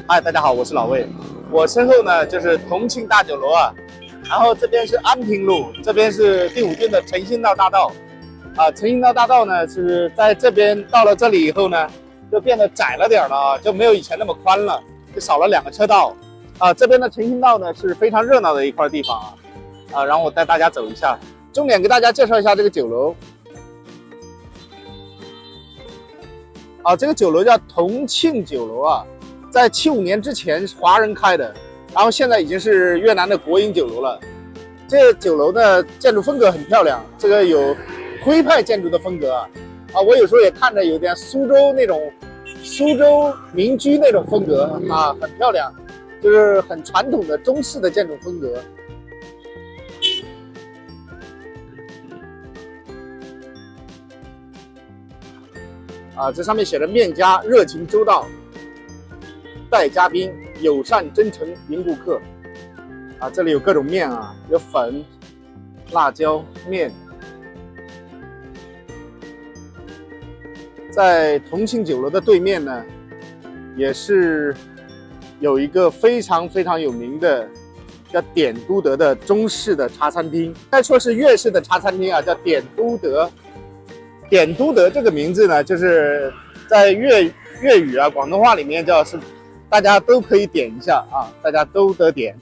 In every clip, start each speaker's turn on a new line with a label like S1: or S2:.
S1: 嗨，大家好，我是老魏。我身后呢就是同庆大酒楼啊，然后这边是安平路，这边是第5郡的诚信道大道。诚信道大道呢是在这边到了这里以后呢，就变得窄了点了啊，就没有以前那么宽了，就少了2个车道。这边的诚信道呢是非常热闹的一块地方啊。然后我带大家走一下，重点给大家介绍一下这个酒楼。这个酒楼叫同庆酒楼啊。在75年之前华人开的，然后现在已经是越南的国营酒楼了。这个酒楼的建筑风格很漂亮，这个有徽派建筑的风格我有时候也看着有点苏州那种苏州民居那种风格很漂亮，就是很传统的中式的建筑风格。这上面写着面家热情周到，待嘉宾，友善真诚迎顾客。这里有各种面有粉、辣椒面。在同庆酒楼的对面呢，也是有一个非常有名的叫点都德的中式的茶餐厅，该说是粤式的茶餐厅叫点都德。点都德这个名字呢，就是在粤语广东话里面叫是大家都可以点一下大家都得点，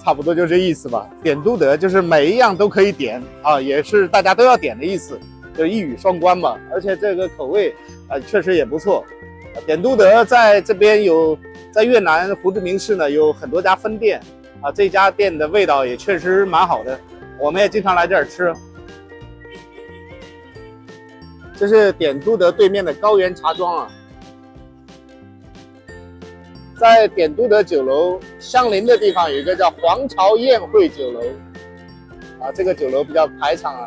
S1: 差不多就这意思吧。点都德就是每一样都可以点也是大家都要点的意思，就一语双关嘛。而且这个口味确实也不错。点都德在这边在越南胡志明市呢有很多家分店这家店的味道也确实蛮好的，我们也经常来这儿吃。这是点都德对面的高原茶庄在点都德酒楼相邻的地方有一个叫皇朝宴会酒楼这个酒楼比较排场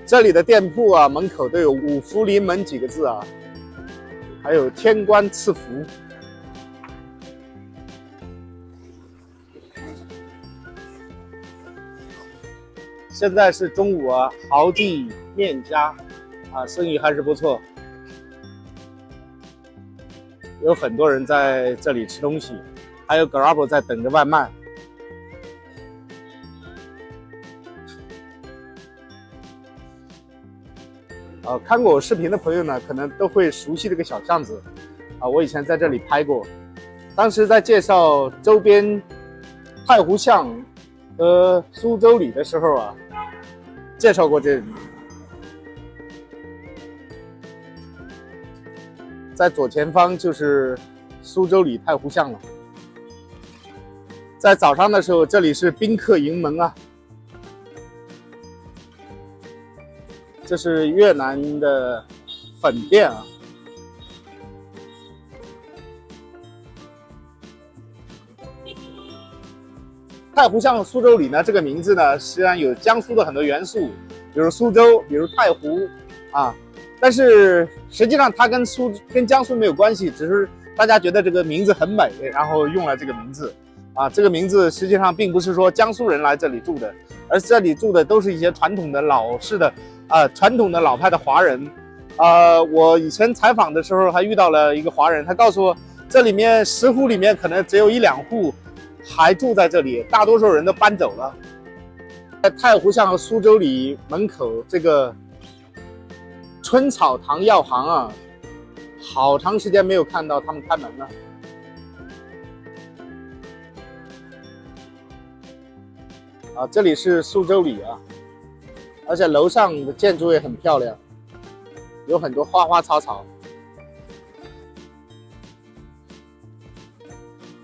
S1: 这里的店铺门口都有五福临门几个字还有天官赐福。现在是中午豪记面家生意还是不错，有很多人在这里吃东西，还有 Grab 在等着外卖。看过我视频的朋友呢，可能都会熟悉这个小巷子我以前在这里拍过，当时在介绍周边太湖巷和苏州里的时候介绍过这里。在左前方就是苏州里太湖巷了。在早上的时候，这里是宾客迎门这是越南的粉店太湖巷苏州里呢，这个名字呢，实际上有江苏的很多元素，比如苏州，比如太湖但是实际上它跟江苏没有关系，只是大家觉得这个名字很美，然后用了这个名字这个名字实际上并不是说江苏人来这里住的，而这里住的都是一些传统的老式的传统的老派的华人我以前采访的时候还遇到了一个华人，他告诉我这里面10户里面可能只有1、2户还住在这里，大多数人都搬走了。在太湖巷和苏州里门口这个春草堂药行好长时间没有看到他们开门了。这里是苏州里而且楼上的建筑也很漂亮，有很多花花草草。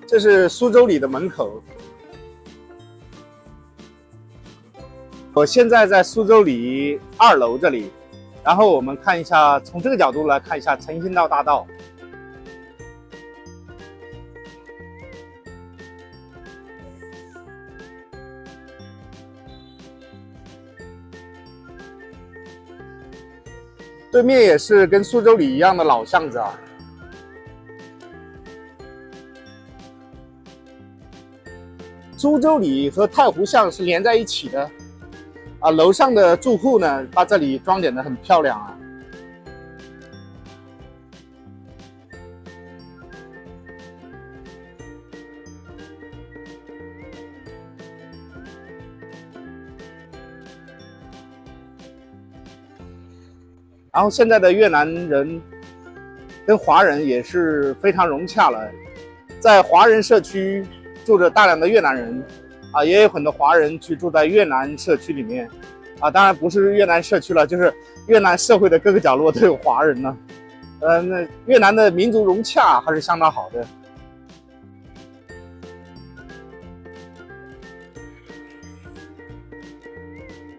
S1: 这是苏州里的门口。我现在在苏州里2楼这里，然后我们看一下，从这个角度来看一下诚信道大道。对面也是跟苏州里一样的老巷子苏州里和太湖巷是连在一起的楼上的住户呢，把这里装点得很漂亮然后现在的越南人跟华人也是非常融洽了，在华人社区住着大量的越南人，也有很多华人去住在越南社区里面，当然不是越南社区了，就是越南社会的各个角落都有华人呢。那越南的民族融洽还是相当好的。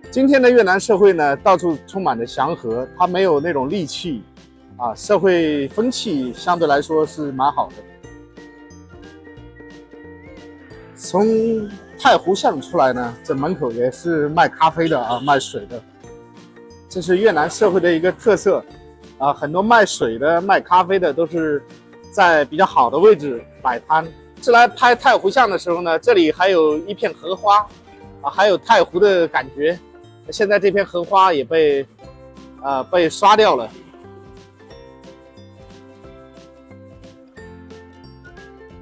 S1: 今天的越南社会呢，到处充满着祥和，它没有那种戾气，社会风气相对来说是蛮好的。从太湖巷出来呢，这门口也是卖咖啡的卖水的，这是越南社会的一个特色很多卖水的、卖咖啡的都是在比较好的位置摆摊。是来拍太湖巷的时候呢，这里还有一片荷花还有太湖的感觉。现在这片荷花也被刷掉了。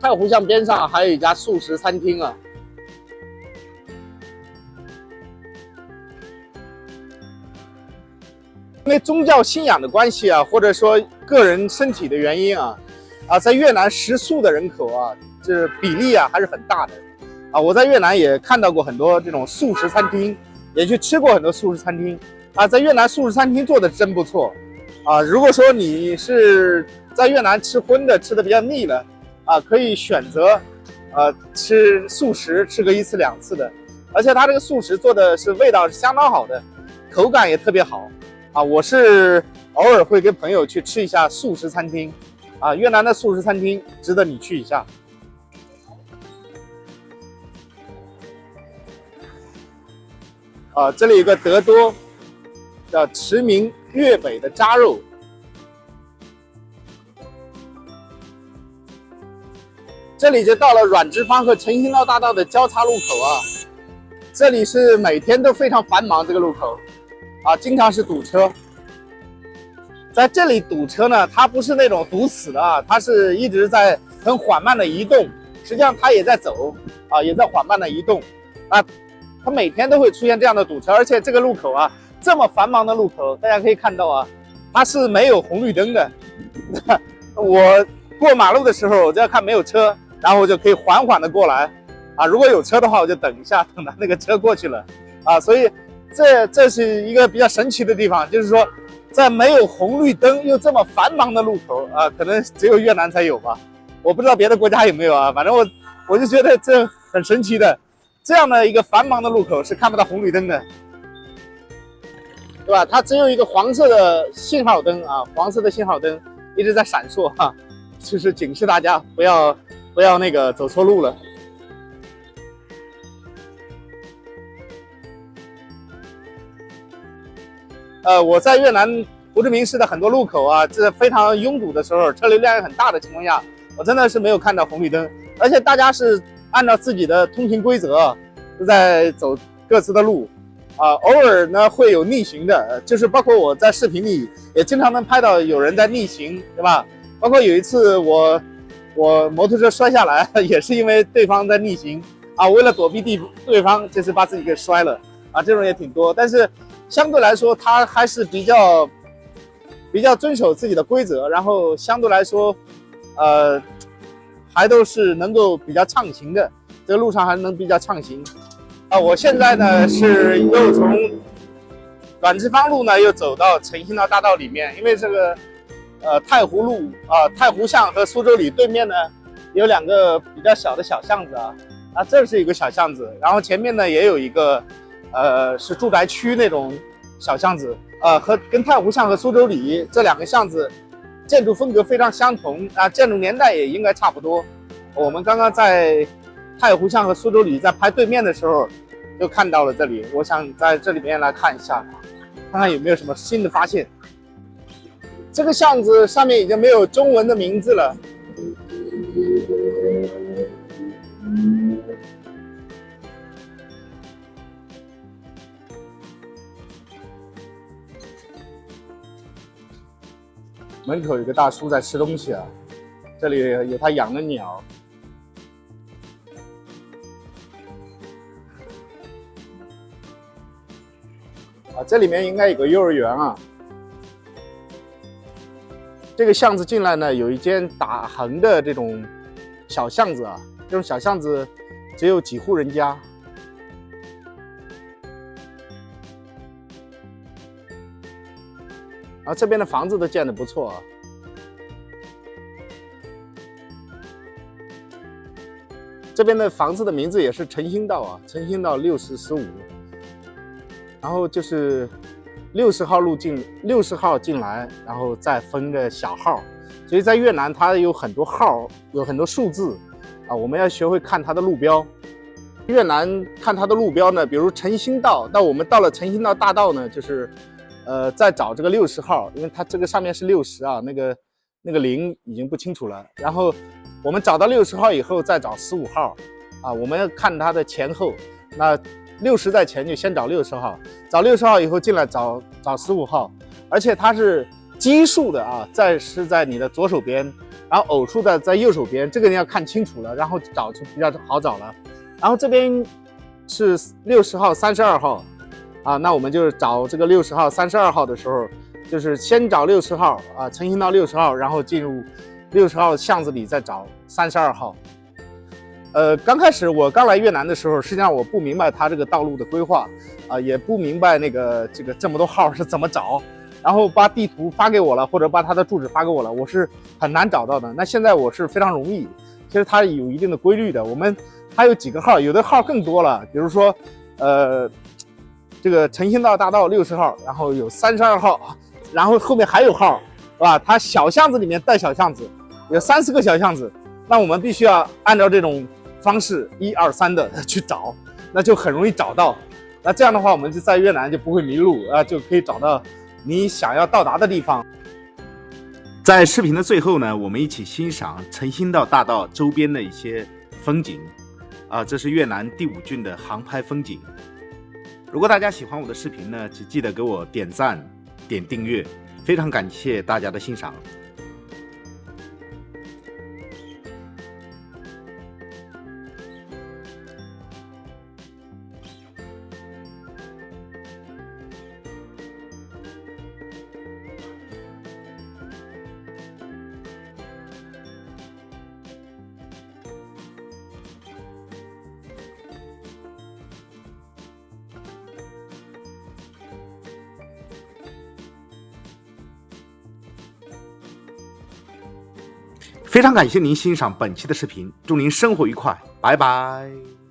S1: 太湖巷边上还有一家素食餐厅因为宗教信仰的关系或者说个人身体的原因在越南食素的人口这比例还是很大的我在越南也看到过很多这种素食餐厅。也去吃过很多素食餐厅在越南素食餐厅做的真不错如果说你是在越南吃荤的吃的比较腻了可以选择吃素食，吃个1次2次的，而且它这个素食做的是味道是相当好的，口感也特别好我是偶尔会跟朋友去吃一下素食餐厅越南的素食餐厅值得你去一下。这里有个德多的驰名粤北的扎肉，这里就到了阮之芳和陈兴道大道的交叉路口这里是每天都非常繁忙，这个路口经常是堵车。在这里堵车呢，它不是那种堵死的它是一直在很缓慢的移动，实际上它也在走也在缓慢的移动它每天都会出现这样的堵车，而且这个路口这么繁忙的路口，大家可以看到它是没有红绿灯的。我过马路的时候，我就要看没有车，然后我就可以缓缓的过来如果有车的话，我就等一下，等到那个车过去了所以这是一个比较神奇的地方，就是说在没有红绿灯又这么繁忙的路口可能只有越南才有吧，我不知道别的国家有没有反正我就觉得这很神奇的。这样的一个繁忙的路口是看不到红绿灯的，对吧？它只有一个黄色的信号灯黄色的信号灯一直在闪烁就是警示大家不要那个走错路了。我在越南胡志明市的很多路口这非常拥堵的时候，车流量很大的情况下，我真的是没有看到红绿灯，而且大家是按照自己的通行规则都在走各自的路偶尔呢会有逆行的，就是包括我在视频里也经常能拍到有人在逆行，对吧？包括有一次我摩托车摔下来也是因为对方在逆行为了躲避对方就是把自己给摔了这种也挺多，但是相对来说他还是比较遵守自己的规则，然后相对来说还都是能够比较畅行的，这个路上还能比较畅行我现在呢是又从阮之芳路呢又走到陈兴道大道里面，因为这个太湖路太湖巷和苏州里对面呢有2个比较小的小巷子这是一个小巷子，然后前面呢也有一个是住宅区那种小巷子跟太湖巷和苏州里这2个巷子建筑风格非常相同建筑年代也应该差不多。我们刚刚在太湖巷和苏州里在拍对面的时候就看到了这里，我想在这里面来看一下，看看有没有什么新的发现。这个巷子上面已经没有中文的名字了门口有个大叔在吃东西这里有他养的鸟这里面应该有个幼儿园这个巷子进来呢，有一间打横的这种小巷子啊，这种小巷子只有几户人家。然后这边的房子都建得不错啊。这边的房子的名字也是诚心道啊，诚心道6015。然后就是60号路进，60号进来，然后再分个小号。所以在越南它有很多号，有很多数字啊，我们要学会看它的路标。越南看它的路标呢，比如诚心道，那我们到了诚心道大道呢，就是再找这个60号，因为它这个上面是60啊，那个0已经不清楚了。然后我们找到60号以后，再找15号啊，我们要看它的前后。那60在前就先找60号，找60号以后进来找15号，而且它是奇数的啊，是在你的左手边，然后偶数的在右手边，这个你要看清楚了，然后找就比较好找了。然后这边是60号、32号啊，那我们就是找这个60号、32号的时候，就是先找60号啊，诚心道60号，然后进入60号巷子里再找32号。刚开始我刚来越南的时候，实际上我不明白它这个道路的规划啊，也不明白这么多号是怎么找。然后把地图发给我了，或者把它的住址发给我了，我是很难找到的。那现在我是非常容易，其实它有一定的规律的。它有几个号，有的号更多了，比如说，这个诚心道大道60号，然后有32号，然后后面还有号，是吧？它小巷子里面带小巷子，有3、4个小巷子，那我们必须要按照这种方式1、2、3的去找，那就很容易找到。那这样的话，我们就在越南就不会迷路啊，就可以找到你想要到达的地方。在视频的最后呢，我们一起欣赏诚心道大道周边的一些风景啊，这是越南第5郡的航拍风景。如果大家喜欢我的视频呢，请记得给我点赞、点订阅，非常感谢大家的欣赏。非常感谢您欣赏本期的视频，祝您生活愉快，拜拜。